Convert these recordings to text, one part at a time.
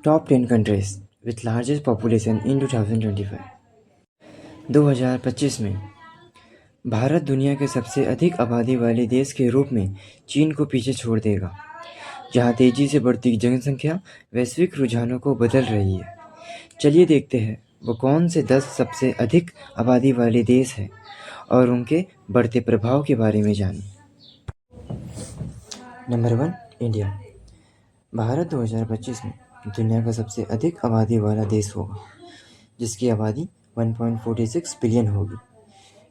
Top 10 countries with largest population in 2025। 2025 में भारत दुनिया के सबसे अधिक आबादी वाले देश के रूप में चीन को पीछे छोड़ देगा, जहां तेजी से बढ़ती जनसंख्या वैश्विक रुझानों को बदल रही है। चलिए देखते हैं वो कौन से 10 सबसे अधिक आबादी वाले देश हैं और उनके बढ़ते प्रभाव के बारे में जानें। Number 1, India. भारत 2025 में दुनिया का सबसे अधिक आबादी वाला देश होगा, जिसकी आबादी 1.46 बिलियन होगी।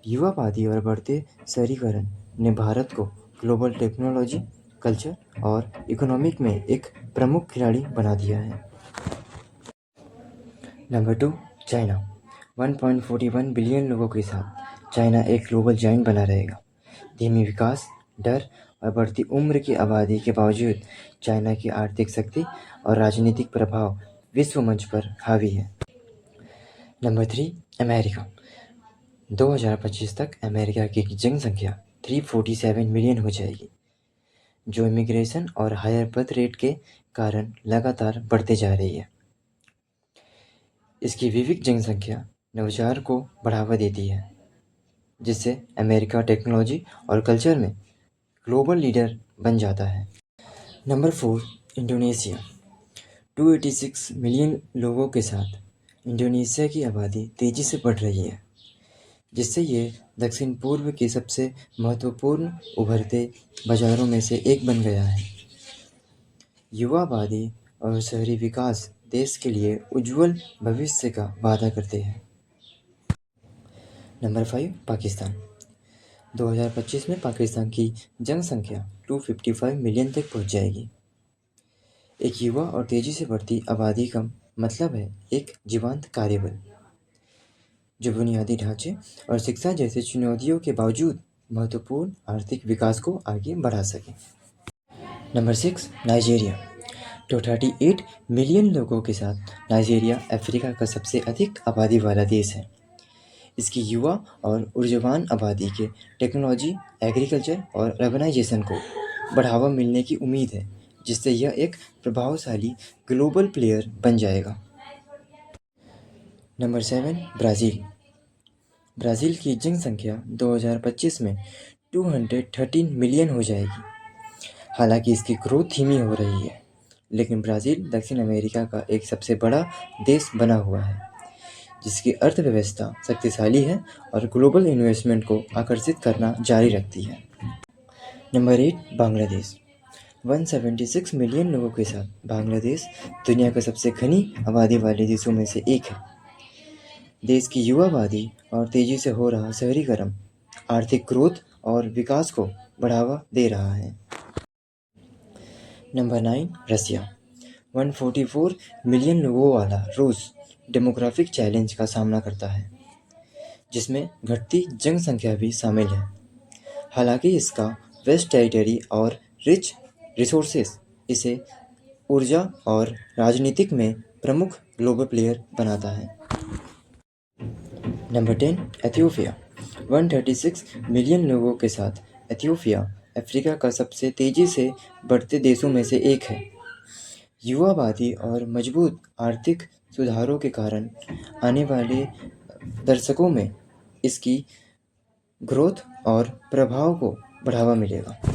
युवा आबादी और बढ़ते शहरीकरण ने भारत को ग्लोबल टेक्नोलॉजी, कल्चर और इकोनॉमिक में एक प्रमुख खिलाड़ी बना दिया है। Number 2, China. 1.41 बिलियन लोगों के साथ चाइना एक ग्लोबल जाइंट बना रहेगा। धीमी विकास डर और बढ़ती उम्र की आबादी के बावजूद चाइना की आर्थिक शक्ति और राजनीतिक प्रभाव विश्व मंच पर हावी है। Number 3, America. 2025 तक अमेरिका की जनसंख्या 347 मिलियन हो जाएगी, जो इमिग्रेशन और हायर बर्थ रेट के कारण लगातार बढ़ते जा रही है। इसकी विविध जनसंख्या नवाचार को बढ़ावा देती है, जिससे अमेरिका टेक्नोलॉजी और कल्चर में ग्लोबल लीडर बन जाता है। Number 4, Indonesia. 286 मिलियन लोगों के साथ इंडोनेशिया की आबादी तेज़ी से बढ़ रही है, जिससे ये दक्षिण पूर्व के सबसे महत्वपूर्ण उभरते बाज़ारों में से एक बन गया है। युवा आबादी और शहरी विकास देश के लिए उज्ज्वल भविष्य का वादा करते हैं। नंबर 5, पाकिस्तान। 2025 में पाकिस्तान की जनसंख्या 255 मिलियन तक पहुंच जाएगी। एक युवा और तेज़ी से बढ़ती आबादी का मतलब है एक जीवंत कार्यबल, जो बुनियादी ढांचे और शिक्षा जैसी चुनौतियों के बावजूद महत्वपूर्ण आर्थिक विकास को आगे बढ़ा सके। Number 6, Nigeria. 238 मिलियन लोगों के साथ नाइजीरिया अफ्रीका का सबसे अधिक आबादी वाला देश है। इसकी युवा और ऊर्जावान आबादी के टेक्नोलॉजी, एग्रीकल्चर और अर्बनाइजेशन को बढ़ावा मिलने की उम्मीद है, जिससे यह एक प्रभावशाली ग्लोबल प्लेयर बन जाएगा। Number 7, Brazil. ब्राज़ील की जनसंख्या 2025 में 213 मिलियन हो जाएगी। हालांकि इसकी ग्रोथ धीमी हो रही है, लेकिन ब्राज़ील दक्षिण अमेरिका का एक सबसे बड़ा देश बना हुआ है, जिसकी अर्थव्यवस्था शक्तिशाली है और ग्लोबल इन्वेस्टमेंट को आकर्षित करना जारी रखती है। नंबर 8, बांग्लादेश। 176 मिलियन लोगों के साथ बांग्लादेश दुनिया का सबसे घनी आबादी वाले देशों में से एक है। देश की युवा आबादी और तेजी से हो रहा शहरीकरण आर्थिक ग्रोथ और विकास को बढ़ावा दे रहा है। नंबर 9, रसिया। 144 मिलियन लोगों वाला रूस डेमोग्राफिक चैलेंज का सामना करता है, जिसमें घटती जनसंख्या भी शामिल है। हालांकि इसका वेस्ट टेरिटरी और रिच रिसोर्सेस इसे ऊर्जा और राजनीतिक में प्रमुख ग्लोबल प्लेयर बनाता है। Number 10, Ethiopia. 136 मिलियन लोगों के साथ एथियोपिया अफ्रीका का सबसे तेज़ी से बढ़ते देशों में से एक है। युवा आबादी और मजबूत आर्थिक सुधारों के कारण आने वाले दशकों में इसकी ग्रोथ और प्रभाव को बढ़ावा मिलेगा।